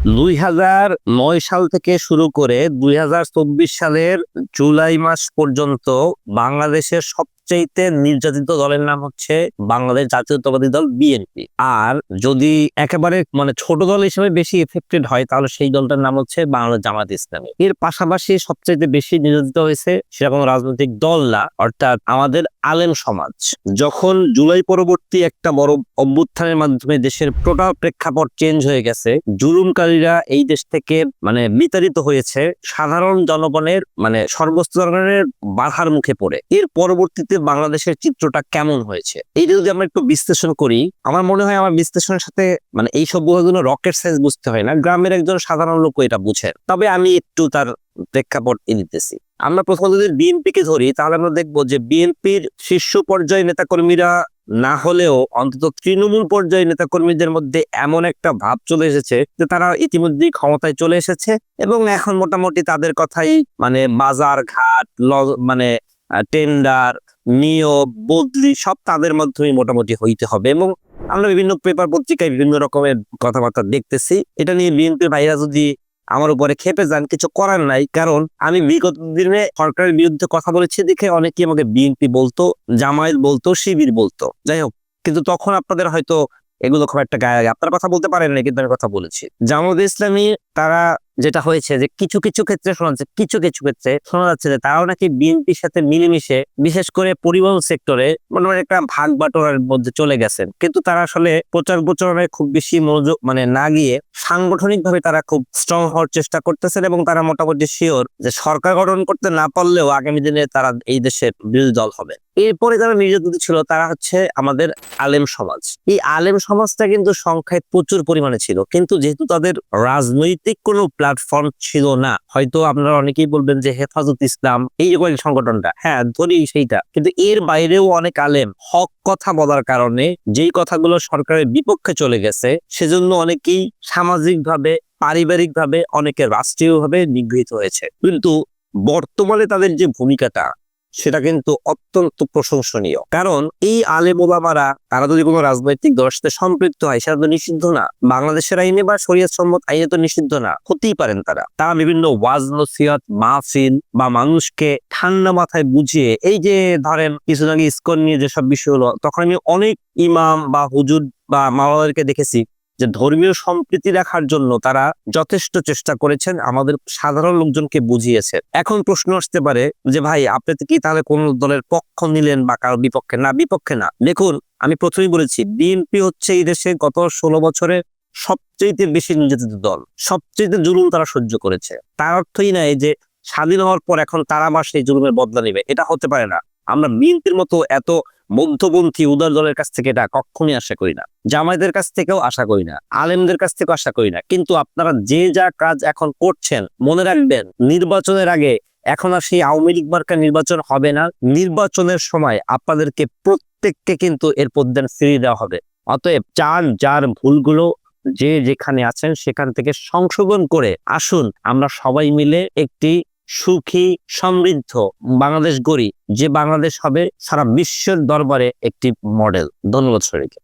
2009 সাল থেকে শুরু করে 2024 সালের জুলাই মাস পর্যন্ত বাংলাদেশের সবচাইতে নির্যাতিত দলের নাম হচ্ছে বাংলাদেশ জাতীয়তাবাদী দল বিএনপি। আর যদি একেবারে ছোট দল হিসেবে বেশি এফেক্টেড হয় তাহলে সেই দলটার নাম হচ্ছে বাংলাদেশ জামাত ইসলামী। এর পাশাপাশি সবচাইতে বেশি নির্যাতিত হয়েছে সেটা কোনো রাজনৈতিক দল না, অর্থাৎ আমাদের আলেম সমাজ। যখন জুলাই পরবর্তী একটা বড় অভ্যুত্থানের মাধ্যমে দেশের টোটাল প্রেক্ষাপট চেঞ্জ হয়ে গেছে, জুলুমকারীরা এই দেশ থেকে বিতাড়িত হয়েছে, সাধারণ জনগণের সর্বস্তরের বাধার মুখে পড়ে। এর পরবর্তীতে বাংলাদেশের চিত্রটা কেমন হয়েছে এইটা যদি আমরা একটু বিশ্লেষণ করি, আমার মনে হয় আমার বিশ্লেষণের সাথে এই সব বিষয়গুলো রকেট সায়েন্স বুঝতে হয় না, গ্রামের একজন সাধারণ লোক এটা বুঝেন। তবে আমি একটু তার প্রেক্ষাপট দিতেছি। আমরা প্রথমত যদি বিএনপি কে ধরি তাহলে আমরা দেখবো যে বিএনপির শীর্ষ পর্যায়ে নেতাকর্মীরা না হলেও অন্তত তৃণমূল পর্যায়ে নেতাকর্মীদের মধ্যে এমন একটা ভাব চলে এসেছে যে তারা ইতিমধ্যেই ক্ষমতায় চলে এসেছে এবং এখন মোটামুটি তাদের কথাই বাজার ঘাট টেন্ডার নিয়োগ বদলি সব তাদের মাধ্যমে মোটামুটি হইতে হবে। এবং আমরা বিভিন্ন পেপার পত্রিকায় বিভিন্ন রকমের কথাবার্তা দেখতেছি। এটা নিয়ে বিএনপির ভাইরা যদি আমার উপরে খেপে যান, কিছু করার নাই, কারণ আমি বিগত দিনে সরকারের বিরুদ্ধে কথা বলেছি দেখে অনেকেই আমাকে বিএনপি বলতো, জামায়াত বলতো, শিবির বলতো। যাই হোক, কিন্তু তখন আপনাদের হয়তো এগুলো খুব একটা গায়ে লাগে, আপনারা কথা বলতে পারেন না, কিন্তু আমি কথা বলেছি। জামায়াত ইসলামী তারা যেটা হয়েছে যে কিছু কিছু ক্ষেত্রে শোনা যাচ্ছে যে তারাও নাকি বিএনপির সাথে মিলেমিশে বিশেষ করে পরিবহন সেক্টরে একটা ভাগ বাটোয়ারার মধ্যে চলে গেছেন। কিন্তু তারা আসলে প্রচার প্রচারণায় খুব বেশি মনোযোগ না গিয়ে সাংগঠনিক ভাবে তারা খুব স্ট্রং হওয়ার চেষ্টা করতেছেন এবং তারা মোটামুটি শিওর যে সরকার গঠন করতে না পারলেও আগামী দিনে তারা এই দেশের বিরোধী দল হবে। এরপরে যারা নির্যাতিত ছিল তারা হচ্ছে আমাদের আলেম সমাজ। এই আলেম সমাজটা কিন্তু সংখ্যায় প্রচুর পরিমাণে ছিল, কিন্তু যেহেতু তাদের রাজনৈতিক কোনো প্ল্যাটফর্ম ছিল না, হয়তো আপনারা অনেকেই বলবেন যে হেফাজত ইসলাম এই যে সংগঠনটা, হ্যাঁ ধরি সেইটা, কিন্তু এর বাইরেও অনেক আলেম হক কথা বলার কারণে যেই কথাগুলো সরকারের বিপক্ষে চলে গেছে সেজন্য অনেকেই সামাজিকভাবে পারিবারিকভাবে অনেকে রাষ্ট্রীয়ভাবে নিগৃহীত হয়েছে। কিন্তু বর্তমানে তাদের যে ভূমিকাটা সেটা কিন্তু অত্যন্ত প্রশংসনীয়, কারণ এই আলেম ওলামারা তারা যদি কোনো রাজনৈতিক দলের সাথে সম্পৃক্ত হয় সেটা তো নিষিদ্ধ না, বাংলাদেশের আইনে বা শরীয়ত সম্মত আইনে তো নিষিদ্ধ না, হতেই পারেন তারা বিভিন্ন ওয়াজ নসিহত মাহফিল বা মানুষকে ঠান্ডা মাথায় বুঝিয়ে, এই যে ধরেন কিছুদিন আগে ইসকন নিয়ে যেসব বিষয় হলো, তখন আমি অনেক ইমাম বা হুজুর বা মাওলানাদেরকে দেখেছি যে ধর্মীয় সম্প্রীতি রাখার জন্য তারা যথেষ্ট চেষ্টা করেছেন, আমাদের সাধারণ লোকজনকে বুঝিয়েছে। এখন প্রশ্ন আসতে পারে যে ভাই আপনি কি তাহলে কোন দলের পক্ষ নিলেন বা কারো বিপক্ষে না? বিপক্ষে না। দেখুন, আমি প্রথমেই বলেছি বিএনপি হচ্ছে এই দেশে গত 16 বছরে সবচেয়ে বেশি নির্যাতিত দল, সবচেয়ে জুলুম তারা সহ্য করেছে। তার অর্থই নাই যে স্বাধীন হওয়ার পর এখন তারা আবার সেই জুলুমের বদলা নেবে, এটা হতে পারে না। আমরা বিএনপির মতো এত মধ্যপন্থী উদার দলের কাছ থেকে এটা কখনই আশা করি না, জামায়াতের কাছ থেকেও আশা করি না, আলেমদের কাছ থেকেও আশা করি না। কিন্তু আপনারা যে যা কাজ এখন করছেন, মনে রাখবেন নির্বাচনের আগে এখন আর সেই আওয়ামী লীগ মার্কা নির্বাচন হবে না। নির্বাচনের সময় আপনাদেরকে প্রত্যেককে কিন্তু এর পদ্মান ফিরিয়ে দেওয়া হবে। অতএব যার ভুলগুলো যে যেখানে আছেন সেখান থেকে সংশোধন করে আসুন, আমরা সবাই মিলে একটি সুখী সমৃদ্ধ বাংলাদেশ গড়ি, যে বাংলাদেশ হবে সারা বিশ্বের দরবারে একটি মডেল। ধন্যবাদ সবাইকে।